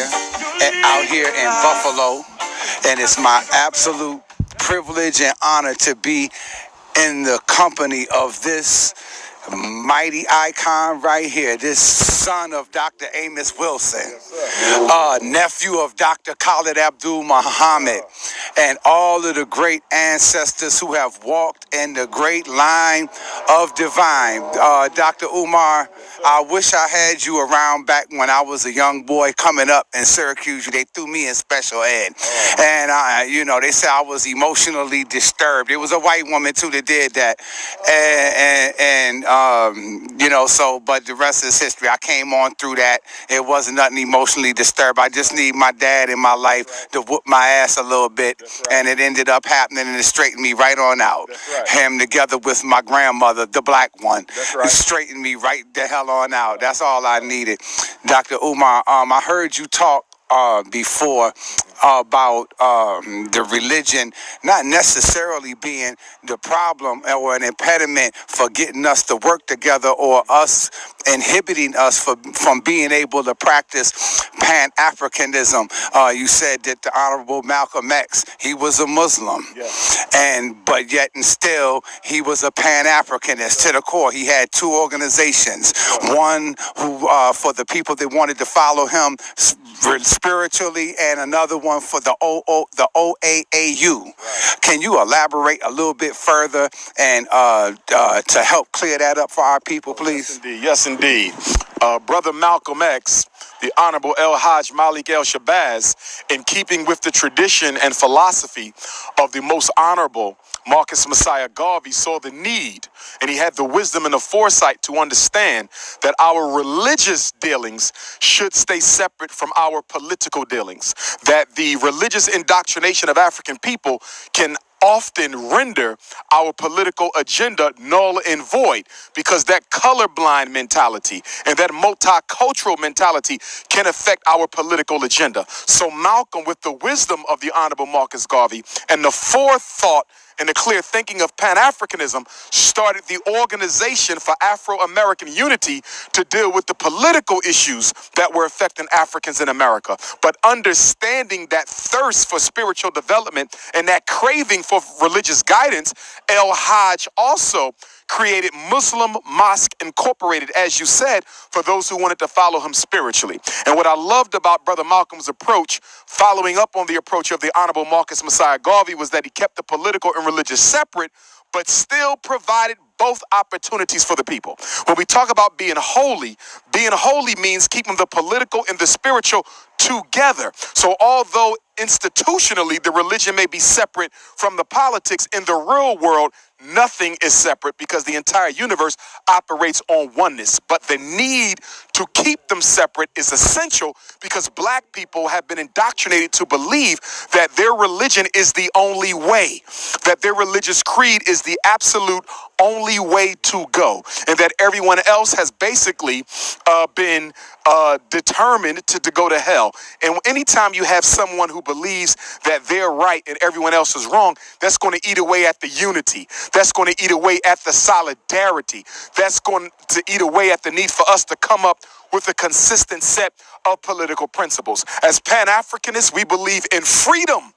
Messiah out here in Buffalo, and it's my absolute privilege and honor to be in the company of this mighty icon right here, this son of Dr. Amos Wilson, nephew of Dr. Khalid Abdul Muhammad, and all of the great ancestors who have walked in the great line of divine. Dr. Umar, I wish I had you around back when I was a young boy coming up in Syracuse. They threw me in special ed. And, they said I was emotionally disturbed. It was a white woman, too, that did that. But the rest is history. I came on through that. It wasn't nothing emotionally disturbed. I just need my dad in my life to whoop my ass a little bit. And it ended up happening, and it straightened me right on out. Him together with my grandmother, the black one, straightened me right the hell on out. That's all I needed. Dr. Umar, I heard you talk before about the religion not necessarily being the problem or an impediment for getting us to work together, or us inhibiting us from being able to practice Pan-Africanism. You said that the Honorable Malcolm X, he was a Muslim, but yet and still he was a Pan-Africanist to the core. He had two organizations, one who for the people that wanted to follow him spiritually, and another one for the OAAU. Can you elaborate a little bit further and to help clear that up for our people, please? Yes, indeed. Brother Malcolm X, the Honorable El Hajj Malik El Shabazz, in keeping with the tradition and philosophy of the most honorable Marcus Messiah Garvey, saw the need, and he had the wisdom and the foresight to understand that our religious dealings should stay separate from our political dealings, that the religious indoctrination of African people can often render our political agenda null and void, because that colorblind mentality and that multicultural mentality can affect our political agenda. So Malcolm, with the wisdom of the Honorable Marcus Garvey and the forethought and the clear thinking of Pan-Africanism, started the Organization for Afro-American Unity to deal with the political issues that were affecting Africans in America. But understanding that thirst for spiritual development and that craving for religious guidance, El Hajj also created Muslim Mosque Incorporated, as you said, for those who wanted to follow him spiritually. And what I loved about Brother Malcolm's approach, following up on the approach of the Honorable Marcus Messiah Garvey, was that he kept the political and religious separate, but still provided both opportunities for the people. When we talk about being holy means keeping the political and the spiritual together. So although institutionally the religion may be separate from the politics, in the real world nothing is separate, because the entire universe operates on oneness. But the need to keep them separate is essential, because black people have been indoctrinated to believe that their religion is the only way, that their religious creed is the absolute only way to go, and that everyone else has basically been determined to go to hell. And anytime you have someone who believes that they're right and everyone else is wrong, that's going to eat away at the unity. That's going to eat away at the solidarity. That's going to eat away at the need for us to come up with a consistent set of political principles. As Pan-Africanists, we believe in freedom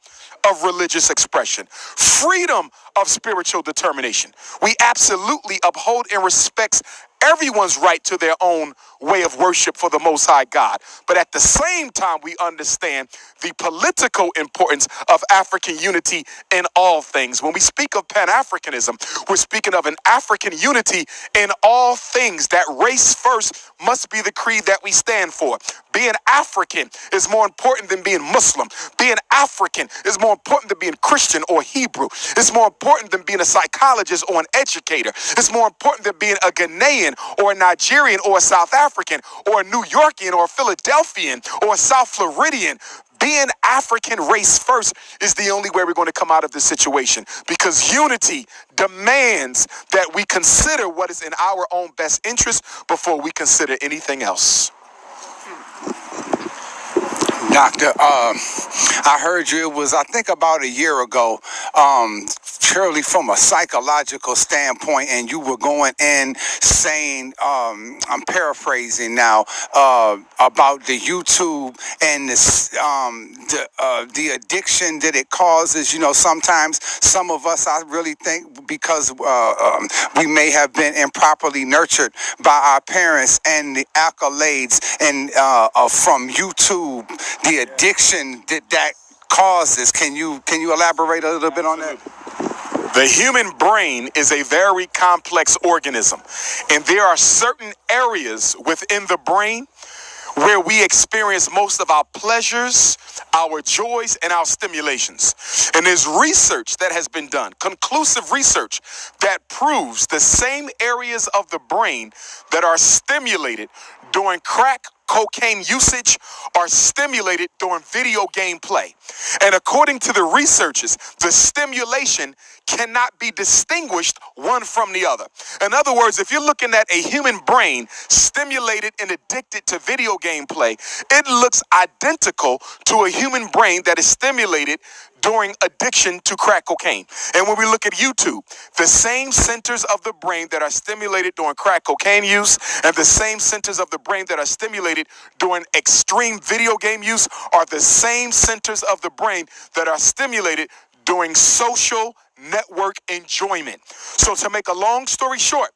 of religious expression, freedom of spiritual determination. We absolutely uphold and respect everyone's right to their own way of worship for the Most High God. But at the same time, we understand the political importance of African unity in all things. When we speak of Pan-Africanism, we're speaking of an African unity in all things. That race first must be the creed that we stand for. Being African is more important than being Muslim. Being African is more important than being Christian or Hebrew. It's more important than being a psychologist or an educator. It's more important than being a Ghanaian or a Nigerian or a South African or a New Yorkian or a Philadelphian or a South Floridian. Being African race first is the only way we're going to come out of this situation, because unity demands that we consider what is in our own best interest before we consider anything else. Doctor, I heard you, it was, I think, about a year ago, purely from a psychological standpoint, and you were going in saying, I'm paraphrasing now, about the YouTube and the addiction that it causes. You know, sometimes some of us, I really think, because we may have been improperly nurtured by our parents, and the accolades and from YouTube, the addiction that causes. Can you elaborate a little bit on that? The human brain is a very complex organism, and there are certain areas within the brain where we experience most of our pleasures, our joys, and our stimulations. And there's research that has been done, conclusive research, that proves the same areas of the brain that are stimulated during crack cocaine usage are stimulated during video game play. And according to the researchers, the stimulation cannot be distinguished one from the other. In other words, if you're looking at a human brain stimulated and addicted to video game play, it looks identical to a human brain that is stimulated during addiction to crack cocaine. And when we look at YouTube, the same centers of the brain that are stimulated during crack cocaine use and the same centers of the brain that are stimulated during extreme video game use are the same centers of the brain that are stimulated during social network enjoyment. So to make a long story short,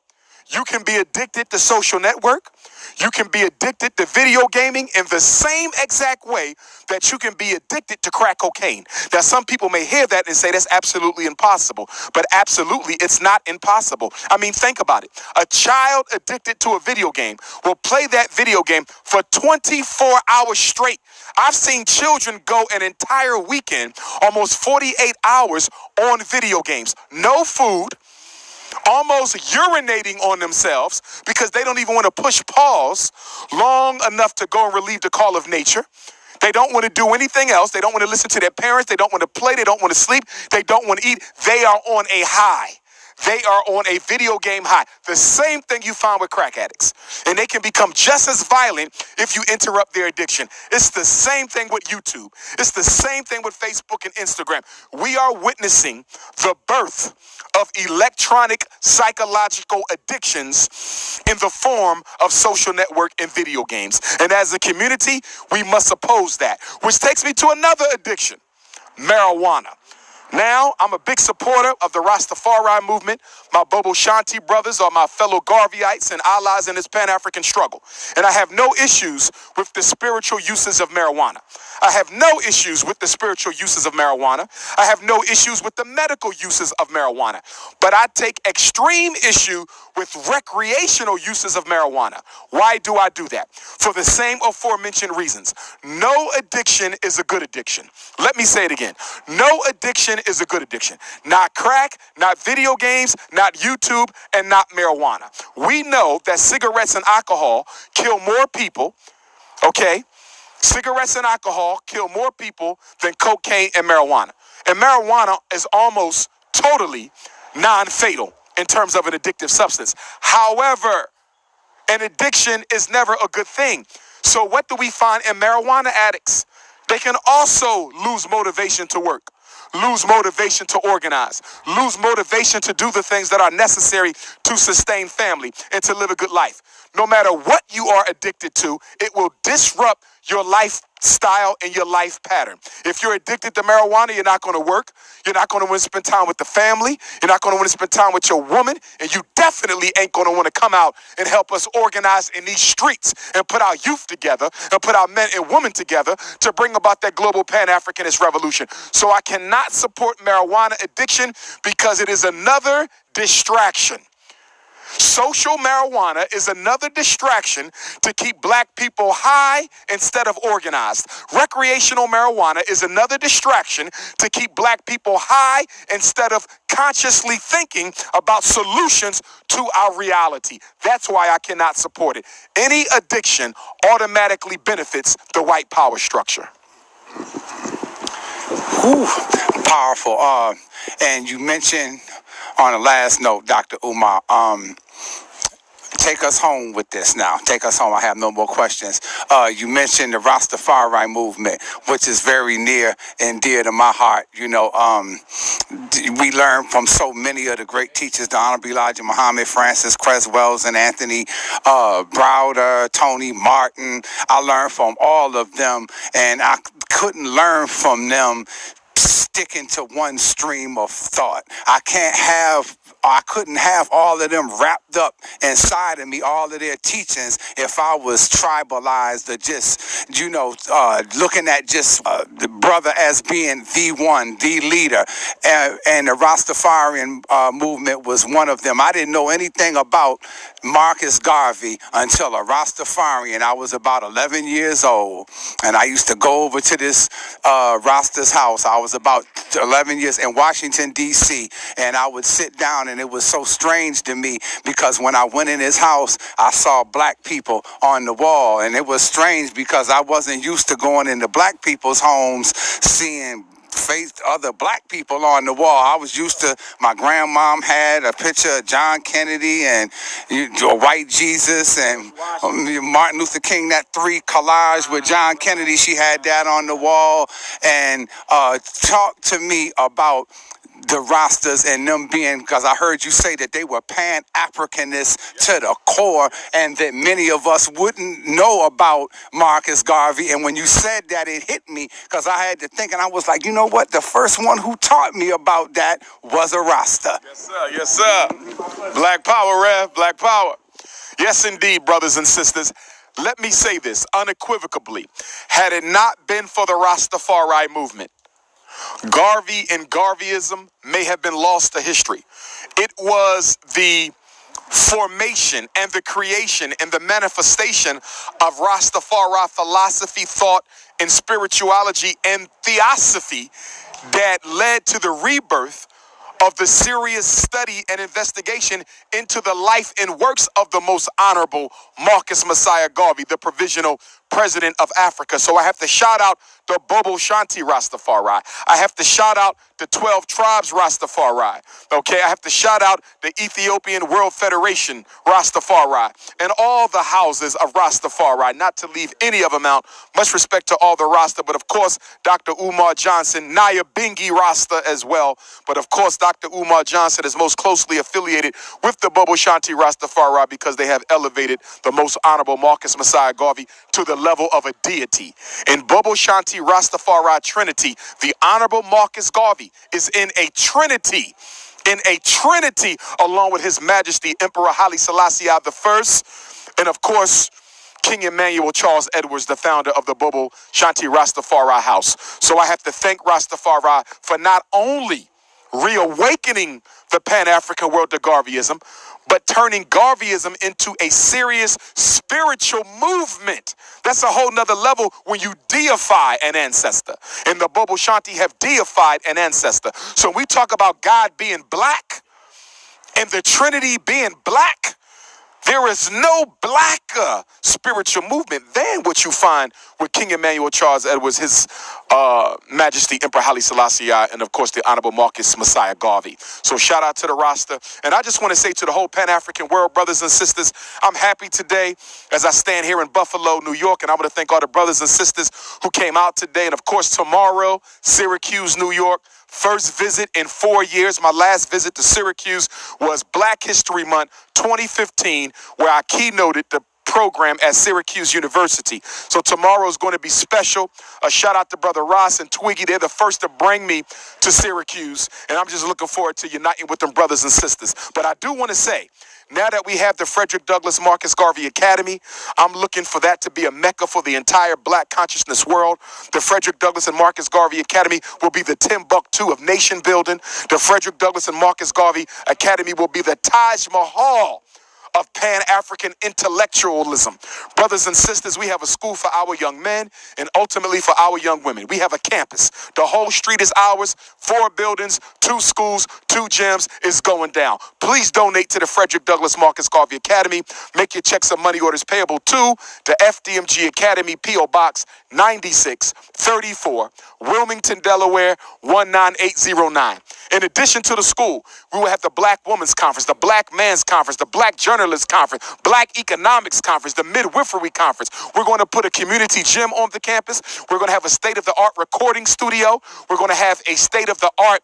you can be addicted to social network. You can be addicted to video gaming in the same exact way that you can be addicted to crack cocaine. Now, some people may hear that and say that's absolutely impossible, but absolutely it's not impossible. I mean, think about it. A child addicted to a video game will play that video game for 24 hours straight. I've seen children go an entire weekend, almost 48 hours on video games. No food, almost urinating on themselves because they don't even want to push pause long enough to go and relieve the call of nature. They don't want to do anything else. They don't want to listen to their parents. They don't want to play. They don't want to sleep. They don't want to eat. They are on a high. They are on a video game high. The same thing you find with crack addicts. And they can become just as violent if you interrupt their addiction. It's the same thing with YouTube. It's the same thing with Facebook and Instagram. We are witnessing the birth of electronic psychological addictions in the form of social network and video games. And as a community, we must oppose that. Which takes me to another addiction, marijuana. Now, I'm a big supporter of the Rastafari movement. My Bobo Shanti brothers are my fellow Garveyites and allies in this Pan-African struggle. And I have no issues with the spiritual uses of marijuana. I have no issues with the spiritual uses of marijuana. I have no issues with the medical uses of marijuana. But I take extreme issue with recreational uses of marijuana. Why do I do that? For the same aforementioned reasons. No addiction is a good addiction. Let me say it again. No addiction is a good addiction. Not crack, not video games, not YouTube, and not marijuana. We know that cigarettes and alcohol kill more people, okay? Cigarettes and alcohol kill more people than cocaine and marijuana. And marijuana is almost totally non-fatal in terms of an addictive substance. However, an addiction is never a good thing. So what do we find in marijuana addicts? They can also lose motivation to work, lose motivation to organize, lose motivation to do the things that are necessary to sustain family and to live a good life. No matter what you are addicted to, it will disrupt your lifestyle and your life pattern. If you're addicted to marijuana, you're not going to work. You're not going to want to spend time with the family. You're not going to want to spend time with your woman. And you definitely ain't going to want to come out and help us organize in these streets and put our youth together and put our men and women together to bring about that global Pan-Africanist revolution. So I cannot support marijuana addiction because it is another distraction. Social marijuana is another distraction to keep black people high instead of organized. Recreational marijuana is another distraction to keep black people high instead of consciously thinking about solutions to our reality. That's why I cannot support it. Any addiction automatically benefits the white power structure. Whew, powerful. And you mentioned on the last note, Dr. Umar, take us home with this now. Take us home. I have no more questions. You mentioned the Rastafari movement, which is very near and dear to my heart. We learn from so many of the great teachers, the Honorable Elijah Muhammad, Francis Creswells, and Anthony Browder, Tony Martin. I learned from all of them, and I couldn't learn from them sticking to one stream of thought. I couldn't have all of them wrapped up inside of me, all of their teachings, if I was tribalized or just, looking at just the brother as being the one, the leader. And the Rastafarian movement was one of them. I didn't know anything about Marcus Garvey until a Rastafarian. I was about 11 years old, and I used to go over to this Rasta's house. I was about 11 years in Washington, D.C., and I would sit down, and it was so strange to me because when I went in his house, I saw black people on the wall, and it was strange because I wasn't used to going into black people's homes, seeing other black people on the wall. I was used to, my grandmom had a picture of John Kennedy and white Jesus and Martin Luther King, that 3 collage with John Kennedy. She had that on the wall. And talk to me about the Rastas and them being, because I heard you say that they were Pan-Africanists to the core, and that many of us wouldn't know about Marcus Garvey. And when you said that, it hit me, because I had to think, and I was like, you know what? The first one who taught me about that was a Rasta. Yes, sir. Yes, sir. Black power, Rev. Black power. Yes, indeed, brothers and sisters. Let me say this unequivocally. Had it not been for the Rastafari movement, Garvey and Garveyism may have been lost to history. It was the formation and the creation and the manifestation of Rastafari philosophy, thought, and spirituality and theosophy that led to the rebirth of the serious study and investigation into the life and works of the most honorable Marcus Messiah Garvey, the provisional president of Africa. So I have to shout out the Bobo Shanti Rastafari. I have to shout out the 12 Tribes Rastafari. Okay, I have to shout out the Ethiopian World Federation Rastafari and all the houses of Rastafari, not to leave any of them out. Much respect to all the Rasta, but of course, Dr. Umar Johnson, Naya Bingi Rasta as well. But of course, Dr. Umar Johnson is most closely affiliated with the Bobo Shanti Rastafari because they have elevated the most honorable Marcus Messiah Garvey to the level of a deity. In Bobo Shanti Rastafari Trinity, the honorable Marcus Garvey is in a trinity along with His Majesty Emperor Haile Selassie I, and of course King Emmanuel Charles Edwards, the founder of the Bobo Shanti Rastafari House. So I have to thank Rastafari for not only reawakening the Pan-African world to Garveyism, but turning Garveyism into a serious spiritual movement. That's a whole nother level when you deify an ancestor. And the Bobo Shanti have deified an ancestor. So when we talk about God being black and the Trinity being black, there is no blacker spiritual movement than what you find with King Emmanuel Charles Edwards, His Majesty Emperor Haile Selassie I, and of course the Honorable Marcus Messiah Garvey. So shout out to the Rasta. And I just want to say to the whole Pan-African world, brothers and sisters, I'm happy today as I stand here in Buffalo, New York, and I want to thank all the brothers and sisters who came out today. And of course tomorrow, Syracuse, New York. First visit in 4 years. My last visit to Syracuse was Black History Month 2015, where I keynoted the program at Syracuse University. So tomorrow is going to be special. A shout out to Brother Ross and Twiggy. They're the first to bring me to Syracuse, and I'm just looking forward to uniting with them brothers and sisters. But I do want to say, now that we have the Frederick Douglass Marcus Garvey Academy, I'm looking for that to be a mecca for the entire black consciousness world. The Frederick Douglass and Marcus Garvey Academy will be the Timbuktu of nation building. The Frederick Douglass and Marcus Garvey Academy will be the Taj Mahal of Pan-African intellectualism. Brothers and sisters, we have a school for our young men and ultimately for our young women. We have a campus. The whole street is ours. 4 buildings, 2 schools, 2 gyms is going down. Please donate to the Frederick Douglass Marcus Garvey Academy. Make your checks and money orders payable to the FDMG Academy, P.O. Box 9634, Wilmington, Delaware 19809. In addition to the school, we will have the Black Women's Conference, the Black Man's Conference, the Black Journalism FHPWTLS conference, Black Economics conference, the Midwifery conference. We're going to put a community gym on the campus. We're going to have a state-of-the-art recording studio. We're going to have a state-of-the-art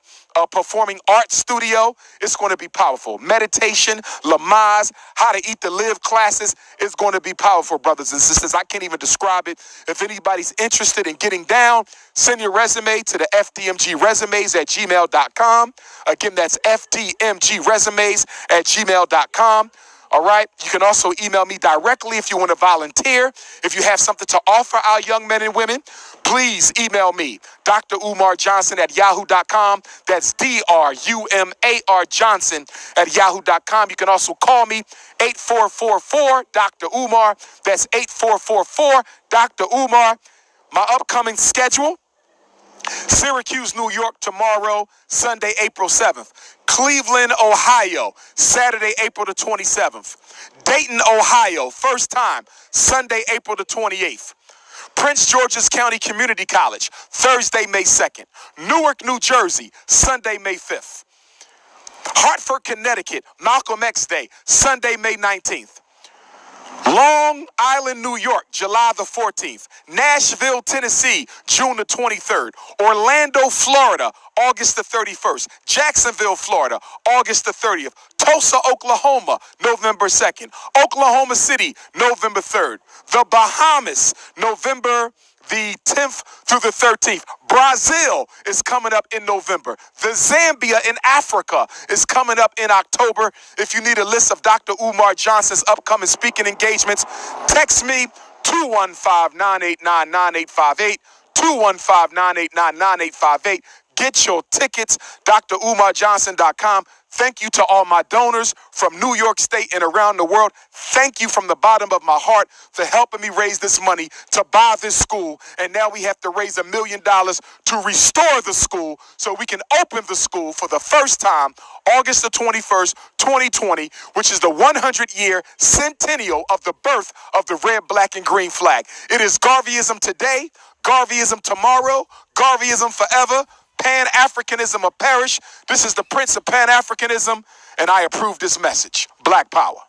performing arts studio. It's going to be powerful. Meditation, Lamaze, how to eat to live classes is going to be powerful, brothers and sisters. I can't even describe it. If anybody's interested in getting down, send your resume to the fdmgresumes@gmail.com. Again, that's fdmgresumes@gmail.com. All right. You can also email me directly if you want to volunteer. If you have something to offer our young men and women, please email me, Dr. Umar Johnson at yahoo.com. That's DRUMAR Johnson at yahoo.com. You can also call me 8444 Dr. Umar. That's 8444 Dr. Umar. My upcoming schedule: Syracuse, New York tomorrow, Sunday, April 7th. Cleveland, Ohio, Saturday, April the 27th. Dayton, Ohio, first time, Sunday, April the 28th. Prince George's County Community College, Thursday, May 2nd. Newark, New Jersey, Sunday, May 5th. Hartford, Connecticut, Malcolm X Day, Sunday, May 19th. Long Island, New York, July the 14th. Nashville, Tennessee, June the 23rd. Orlando, Florida, August the 31st. Jacksonville, Florida, August the 30th. Tulsa, Oklahoma, November 2nd. Oklahoma City, November 3rd. The Bahamas, November the 10th through the 13th. Brazil is coming up in November. The Zambia in Africa is coming up in October. If you need a list of Dr. Umar Johnson's upcoming speaking engagements, text me 215-989-9858, 215-989-9858. Get your tickets, drumarjohnson.com. Thank you to all my donors from New York State and around the world. Thank you from the bottom of my heart for helping me raise this money to buy this school. And now we have to raise $1 million to restore the school so we can open the school for the first time, August the 21st, 2020, which is the 100-year centennial of the birth of the red, black, and green flag. It is Garveyism today, Garveyism tomorrow, Garveyism forever. Pan-Africanism will perish. This is the Prince of Pan-Africanism, and I approve this message. Black Power.